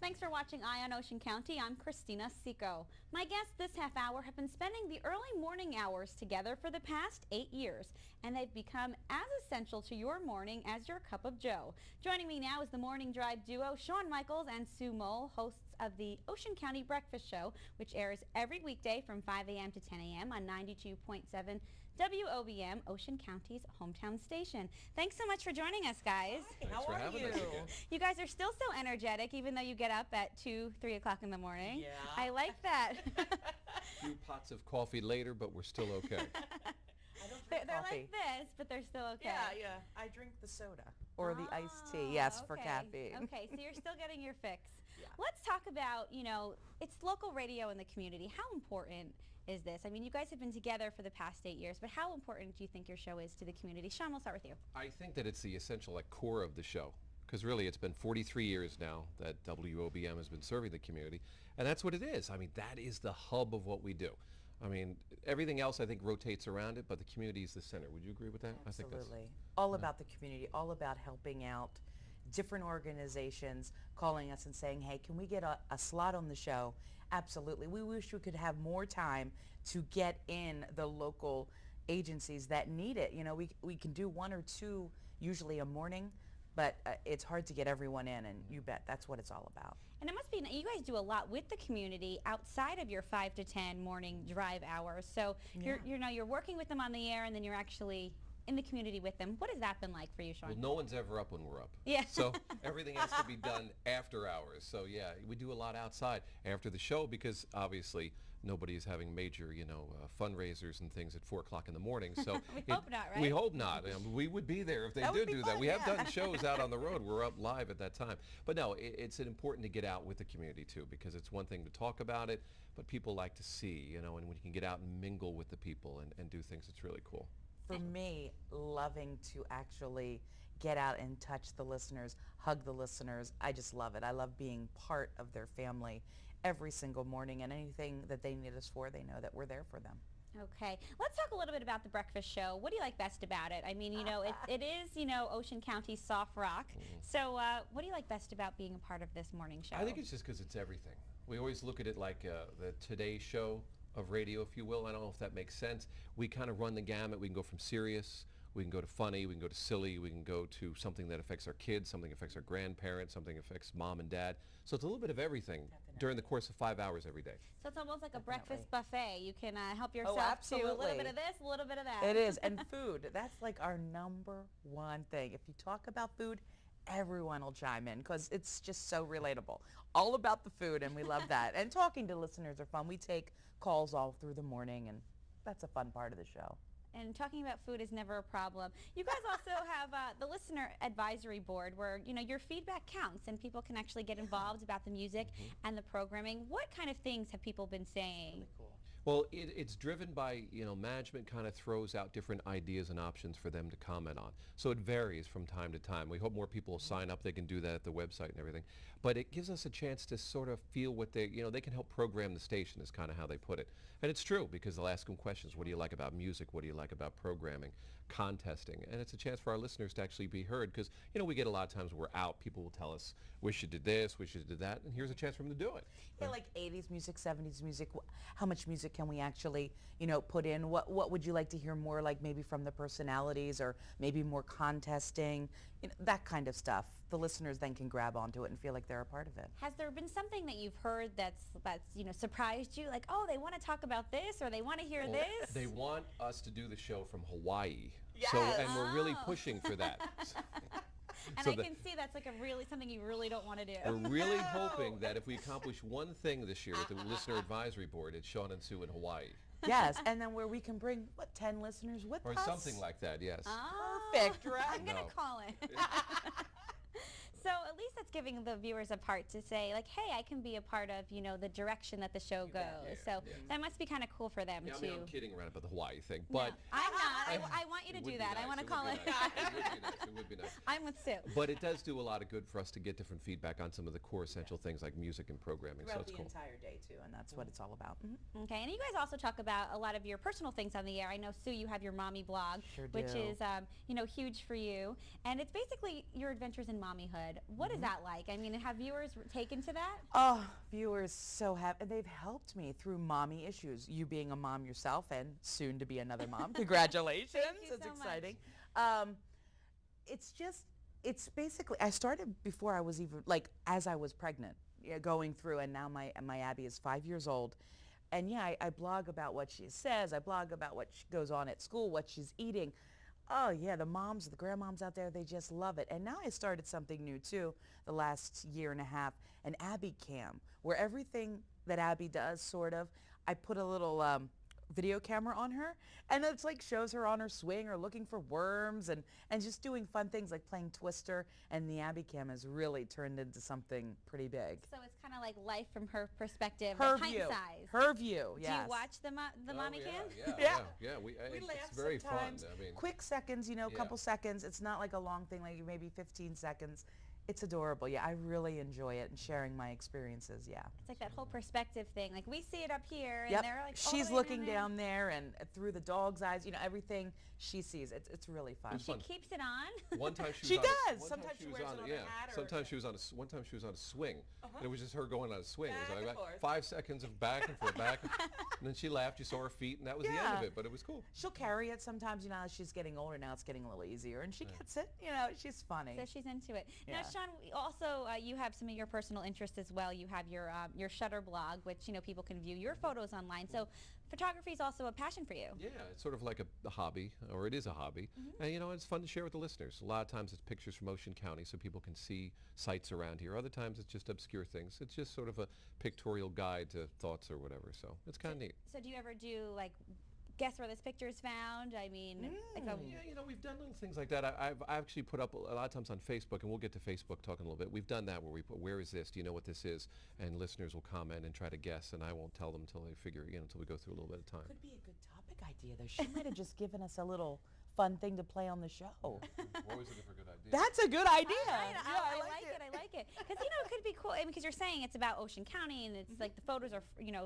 Thanks for watching Eye on Ocean County. I'm Christina Sico. My guests this half hour have been spending the early morning hours together for the past 8 years, and they've become as essential to your morning as your cup of joe. Joining me now is the morning drive duo, Shawn and Sue Moll, hosts of the Ocean County Breakfast Show, which airs every weekday from 5 a.m. to 10 a.m. on 92.7 WOBM, Ocean County's hometown station. Thanks so much for joining us, guys. Hi, how are you? You guys are still so energetic, even though you get up at 2, 3 o'clock in the morning. Yeah. I like that. A few pots of coffee later, but we're still okay. I don't They're drink coffee. like this, but they're still okay. Yeah. I drink the soda or the iced tea. Yes, for caffeine. Okay, so you're still getting your fix. Yeah. Let's talk about, it's local radio in the community. How important is this? I mean, you guys have been together for the past 8 years, but how important do you think your show is to the community? Shawn, we'll start with you. I think that it's the essential core of the show, because really it's been 43 years now that WOBM has been serving the community, and that's what it is. I mean, that is the hub of what we do. I mean, everything else I think rotates around it, but the community is the center. Would you agree with that? Absolutely. I think that's all about the community, all about helping out different organizations calling us and saying, hey, can we get a slot on the show? Absolutely. We wish we could have more time to get in the local agencies that need it. You know, we can do 1 or 2 usually a morning, but it's hard to get everyone in, and you bet that's what it's all about. And it must be, you guys do a lot with the community outside of your 5 to 10 morning drive hours. So Yeah. you're working with them on the air, and then you're actually in the community with them. What has that been like for you, Shawn? Well, no one's ever up when we're up. Yeah. So everything has to be done after hours. So yeah, we do a lot outside after the show because obviously nobody is having major, fundraisers and things at 4 o'clock in the morning. So we hope not, right? We hope not. We would be there if they That would did be do fun, that. We have yeah. done shows out on the road. We're up live at that time. But no, it's important to get out with the community too, because it's one thing to talk about it, but people like to see, and when you can get out and mingle with the people and do things, it's really cool. For me, loving to actually get out and touch the listeners, hug the listeners, I just love it. I love being part of their family every single morning, and anything that they need us for, they know that we're there for them. Okay, let's talk a little bit about the breakfast show. What do you like best about it? I mean, it is, Ocean County soft rock. So what do you like best about being a part of this morning show? I think it's just because it's everything. We always look at it like the Today Show of radio, if you will. I don't know if that makes sense. We kind of run the gamut. We can go from serious, we can go to funny, we can go to silly, we can go to something that affects our kids, something that affects our grandparents, something that affects mom and dad. So it's a little bit of everything during the course of 5 hours every day. So it's almost like a breakfast buffet. You can help yourself to a little bit of this, a little bit of that. It is, and food, that's like our #1 thing. If you talk about food, everyone will chime in because it's just so relatable. All about the food, and we love that. And talking to listeners are fun. We take calls all through the morning, and that's a fun part of the show. And talking about food is never a problem. You guys also have the Listener Advisory Board where, your feedback counts and people can actually get involved about the music and the programming. What kind of things have people been saying? Really cool. Well, it's driven by, management kind of throws out different ideas and options for them to comment on. So it varies from time to time. We hope more people will sign up. They can do that at the website and everything. But it gives us a chance to sort of feel what they can help program the station is kind of how they put it. And it's true because they'll ask them questions. What do you like about music? What do you like about programming, contesting? And it's a chance for our listeners to actually be heard because, we get a lot of times we're out. People will tell us, wish you did this, wish you did that. And here's a chance for them to do it. Yeah, like 80s music, 70s music. How much music can we actually, put in? What would you like to hear more, like maybe from the personalities or maybe more contesting, that kind of stuff. The listeners then can grab onto it and feel like they're a part of it. Has there been something that you've heard that's surprised you? Like, oh, they want to talk about this or they want to hear this? They want us to do the show from Hawaii. Yes. So, and we're really pushing for that. And So I can see that's like something you really don't want to do. We're really hoping that if we accomplish one thing this year with the Listener Advisory Board, it's Shawn and Sue in Hawaii. Yes, and then where we can bring, 10 listeners with Or us? something like that, yes. Perfect, right? I'm going to No. call it. So at least that's giving the viewers a part to say, like, hey, I can be a part of, the direction that the show goes. Yeah, So yeah. that must be kind of cool for them, Yeah, I too. mean, I'm kidding around about the Hawaii thing, but No, I'm not. I want you to it do would that. be I want to nice. call It it. would be nice. It would be nice. It would be nice. I'm with Sue. But it does do a lot of good for us to get different feedback on some of the core essential things like music and programming, so Throughout it's the cool. entire day, too, and that's what it's all about. Okay, and you guys also talk about a lot of your personal things on the air. I know, Sue, you have your mommy blog, Sure which do. is, huge for you. And it's basically your adventures in mommyhood. motherhood. What is that like? I mean, have viewers taken to that? Oh, viewers so happy. They've helped me through mommy issues. You being a mom yourself and soon to be another mom. Congratulations. Thank you It's so exciting. It's basically, I started before I was even, like, as I was pregnant, going through, and now my Abby is 5 years old. And yeah, I blog about what she says. I blog about what goes on at school, what she's eating. Oh yeah, the moms, the grandmoms out there, they just love it. And now I started something new too, the last year and a half, an Abby cam, where everything that Abby does, sort of, I put a little video camera on her, and it's like shows her on her swing or looking for worms and just doing fun things like playing Twister. And the Abby cam has really turned into something pretty big. So it's kind of like life from her perspective, Her the pint view. size. Her view, yes. Do you watch the mommy cam? Yeah. We It's laugh very sometimes. fun. I mean, Quick seconds, a Yeah. couple seconds. It's not like a long thing, like maybe 15 seconds. It's adorable. Yeah, I really enjoy it and sharing my experiences. Yeah. It's like that whole perspective thing. Like we see it up here, and Yep. they're like all the She's way looking down there and through the dog's eyes, everything she sees. It's really fun. It's She fun. keeps it on. One time She was on does. one time Sometimes she was wears on it on yeah. a hat or Sometimes she something. was on one time she was on a swing. And it was just her going on a swing. It Back was and like forth. 5 seconds of back and forth, back. And then she laughed. You saw her feet, and that was the end Yeah. of it. But it was cool. She'll carry it sometimes, as she's getting older now, it's getting a little easier, and she gets it. She's funny. So she's into it. Now, Yeah. Shawn, also you have some of your personal interests as well. You have your Shutter blog, which people can view your photos online. So photography is also a passion for you. Yeah, it's sort of like a hobby, or it is a hobby. And it's fun to share with the listeners. A lot of times it's pictures from Ocean County so people can see sights around here. Other times it's just obscure things. It's just sort of a pictorial guide to thoughts or whatever. So it's kind of neat. So do you ever do like guess where this picture is found? I mean, like Yeah, we've done little things like that. I've actually put up a lot of times on Facebook, and we'll get to Facebook talking a little bit. We've done that where we put, where is this? Do you know what this is? And listeners will comment and try to guess, and I won't tell them until they figure, until we go through a little bit of time. Could be a good topic idea, though. She might have just given us a little fun thing to play on the show. We're always looking for good ideas. That's a good idea. Right, Yeah, I like it. Because, it could be cool. I mean, because you're saying it's about Ocean County, and it's like the photos are,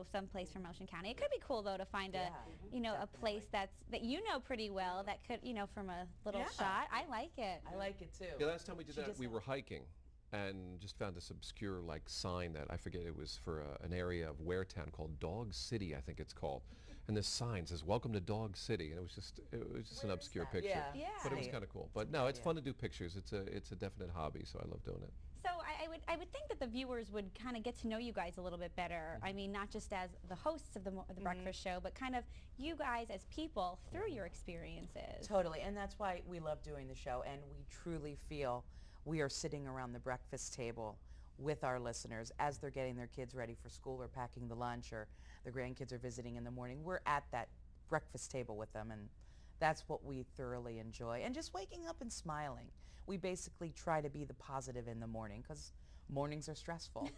someplace from Ocean County. It could be cool, though, to find a place that you know pretty well that could, from a little shot. I like it. I like it, too. Yeah, last time we did She that, just we were hiking and just found this obscure sign that I forget, it was for an area of Waretown called Dog City, I think it's called. And this sign says, "Welcome to Dog City," and it was just an obscure picture. Yeah. But it was Yeah. kind of cool. But no, it's fun to do pictures. It's a definite hobby, so I love doing it. So I would think that the viewers would kind of get to know you guys a little bit better. I mean, not just as the hosts of the breakfast show, but kind of you guys as people through your experiences. Totally, and that's why we love doing the show, and we truly feel we are sitting around the breakfast table with our listeners as they're getting their kids ready for school or packing the lunch, or the grandkids are visiting in the morning. We're at that breakfast table with them, and that's what we thoroughly enjoy. And just waking up and smiling. We basically try to be the positive in the morning, because mornings are stressful,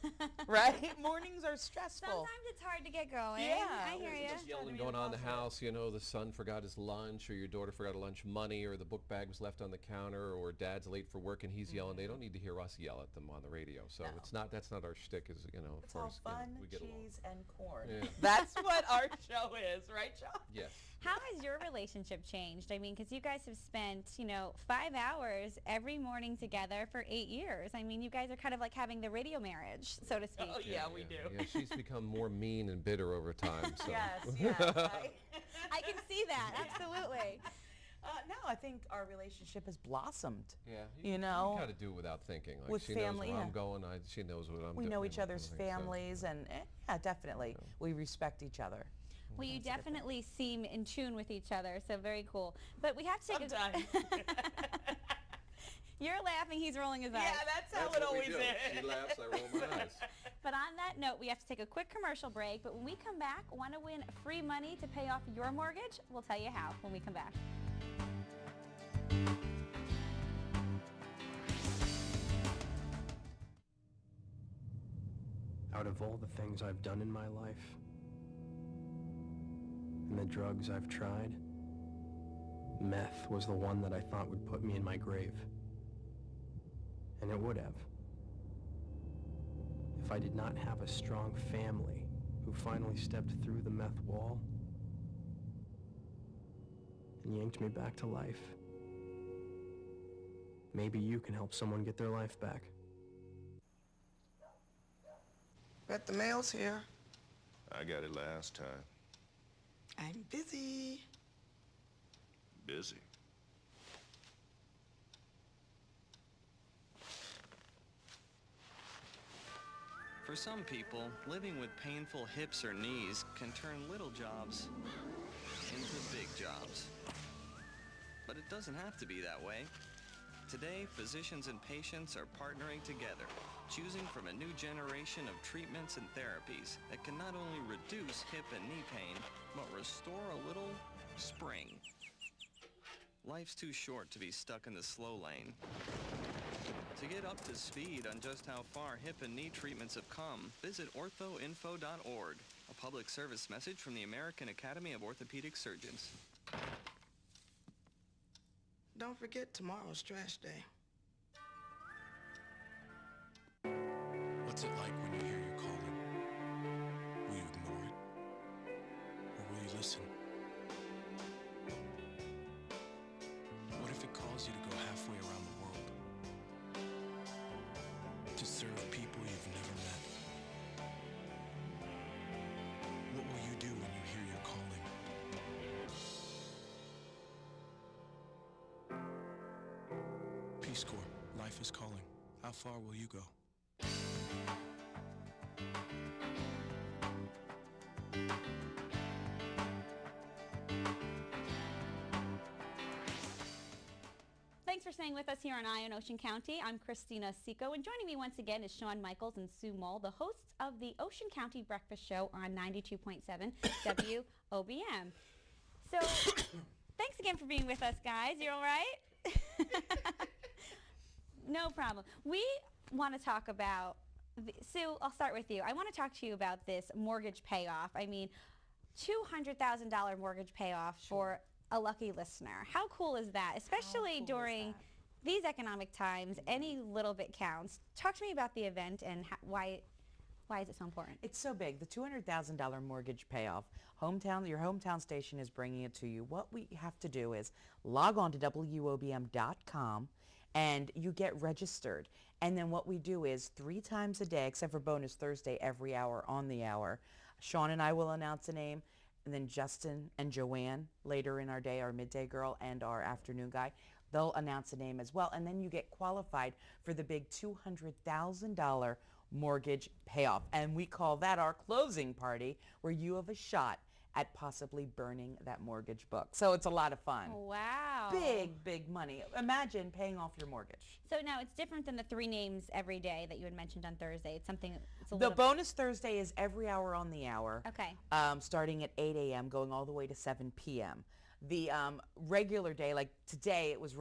right? Mornings are stressful. Sometimes it's hard to get going. Yeah. I hear you. Just yelling going on in the house, the son forgot his lunch, or your daughter forgot her lunch money, or the book bag was left on the counter, or dad's late for work and he's yelling. They don't need to hear us yell at them on the radio. So that's not our shtick, as It's all fun, we get along. cheese, and corn. Yeah. That's what our show is, right, Shawn? Yes. How has your relationship changed? I mean, because you guys have spent, 5 hours every morning together for 8 years. I mean, you guys are kind of like having the radio marriage, so to speak. Oh, yeah, we do. Yeah, she's become more mean and bitter over time. So. Yes. I can see that, absolutely. No, I think our relationship has blossomed. Yeah, You you know, kind of do without thinking. Like with she family, knows where yeah. I'm going. She knows what I'm doing. We know each other's kind of thing, so. families, and yeah, definitely. We respect each other. Well, you That's a good thing. definitely seem in tune with each other, so very cool. But we have to take Sometimes. You're laughing, he's rolling his eyes. Yeah, that's how That's it what we always do. is. She laughs, I roll my eyes. But on that note, we have to take a quick commercial break. But when we come back, want to win free money to pay off your mortgage? We'll tell you how when we come back. Out of all the things I've done in my life, and the drugs I've tried, meth was the one that I thought would put me in my grave. And it would have. If I did not have a strong family who finally stepped through the meth wall and yanked me back to life. Maybe you can help someone get their life back. Bet the mail's here. I got it last time. I'm busy. Busy. For some people, living with painful hips or knees can turn little jobs into big jobs. But it doesn't have to be that way. Today, physicians and patients are partnering together, choosing from a new generation of treatments and therapies that can not only reduce hip and knee pain, but restore a little spring. Life's too short to be stuck in the slow lane. To get up to speed on just how far hip and knee treatments have come, visit orthoinfo.org, a public service message from the American Academy of Orthopedic Surgeons. Don't forget tomorrow's trash day. What's it like when you hear you calling? Will you ignore it? Or will you listen? What if it calls you to go halfway around the world? To serve people you've never met? What will you do when you hear your calling? Peace Corps, life is calling. How far will you go? Thanks for staying with us here on Eye on Ocean County. I'm Christina Sico, and joining me once again is Shawn Michaels and Sue Moll, the hosts of the Ocean County Breakfast Show on 92.7 WOBM. So, thanks again for being with us, guys. You all right? No problem. We want to talk about, Sue, I'll start with you. I want to talk to you about this mortgage payoff. I mean, $200,000 mortgage payoff for a lucky listener. How cool is that? Especially during these economic times, any little bit counts. Talk to me about the event and why is it so important? It's so big. The $200,000 mortgage payoff. Your hometown station is bringing it to you. What we have to do is log on to WOBM.com and you get registered. And then what we do is 3 times a day, except for Bonus Thursday, every hour on the hour, Shawn and I will announce a name, and then Justin and Joanne later in our day, our midday girl and our afternoon guy, they'll announce a name as well. And then you get qualified for the big $200,000 mortgage payoff. And we call that our closing party, where you have a shot at possibly burning that mortgage book. So it's a lot of fun. Wow. Big, big money. Imagine paying off your mortgage. So now it's different than the 3 names every day that you had mentioned on Thursday. It's something, it's a The little Bonus Thursday is every hour on the hour. Okay. Starting at 8 a.m., going all the way to 7 p.m. The regular day, like today it's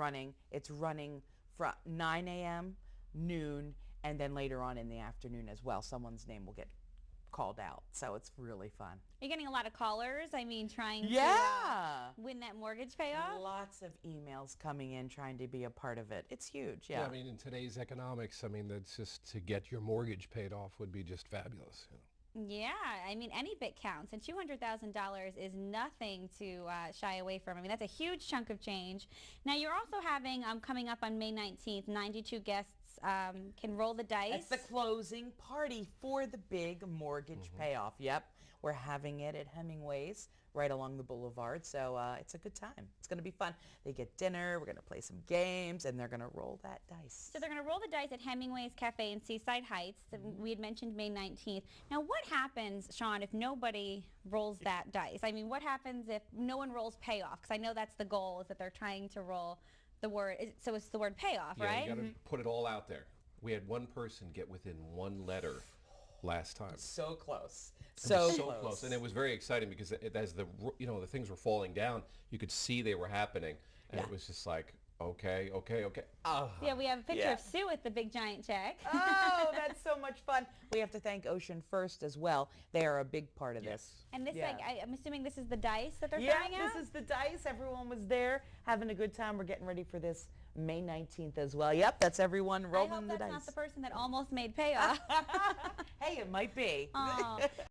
running from 9 a.m., noon, and then later on in the afternoon as well. Someone's name will get called out. So it's really fun. You're getting a lot of callers, I mean, trying to win that mortgage payoff? Lots of emails coming in trying to be a part of it. It's huge, Yeah, I mean, in today's economics, I mean, that's just to get your mortgage paid off would be just fabulous. You know? Yeah, I mean, any bit counts, and $200,000 is nothing to shy away from. I mean, that's a huge chunk of change. Now, you're also having, coming up on May 19th, 92 guests can roll the dice. It's the closing party for the big mortgage payoff. Yep, we're having it at Hemingway's right along the boulevard, so it's a good time. It's going to be fun. They get dinner, we're going to play some games, and they're going to roll that dice. So they're going to roll the dice at Hemingway's Cafe in Seaside Heights. We had mentioned May 19th. Now, what happens, Shawn, if nobody rolls that dice? I mean, what happens if no one rolls payoff? Because I know that's the goal, is that they're trying to roll the word, so it's the word payoff, right? Yeah, you got to put it all out there. We had one person get within 1 letter last time. So close. So close. And it was very exciting because as the things were falling down, you could see they were happening. And it was just like, okay. Oh. Yeah, we have a picture of Sue with the big giant check. Oh, that's so much fun. We have to thank Ocean First as well. They are a big part of this. And this, I'm assuming this is the dice that they're Yeah, throwing out? this is the dice. Everyone was there having a good time. We're getting ready for this May 19th as well. Yep, that's everyone rolling the dice. I hope that's not the person that almost made payoff. Hey, it might be. Oh.